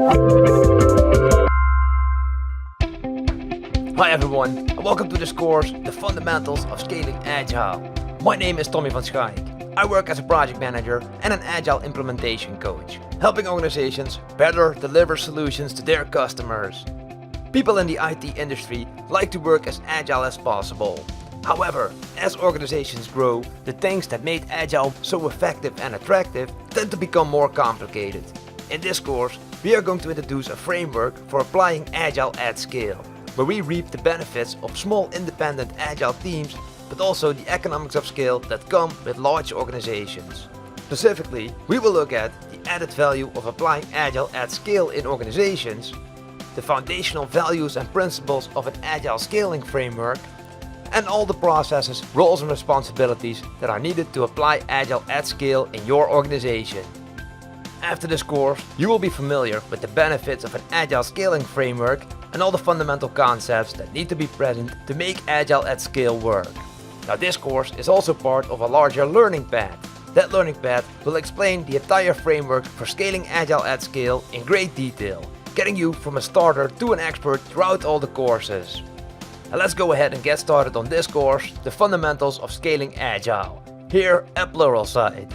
Hi everyone, and welcome to this course, The Fundamentals of Scaling Agile. My name is Tommy van Schaik. I work as a project manager and an Agile implementation coach, helping organizations better deliver solutions to their customers. People in the IT industry like to work as agile as possible. However, as organizations grow, the things that made Agile so effective and attractive tend to become more complicated. In this course, we are going to introduce a framework for applying Agile at scale, where we reap the benefits of small independent Agile teams, but also the economics of scale that come with large organizations. Specifically, we will look at the added value of applying Agile at scale in organizations, the foundational values and principles of an Agile scaling framework, and all the processes, roles and responsibilities that are needed to apply Agile at scale in your organization. After this course, you will be familiar with the benefits of an Agile scaling framework and all the fundamental concepts that need to be present to make Agile at scale work. Now, this course is also part of a larger learning path. That learning path will explain the entire framework for scaling Agile at scale in great detail, getting you from a starter to an expert throughout all the courses. Now let's go ahead and get started on this course, The Fundamentals of Scaling Agile, here at Pluralsight.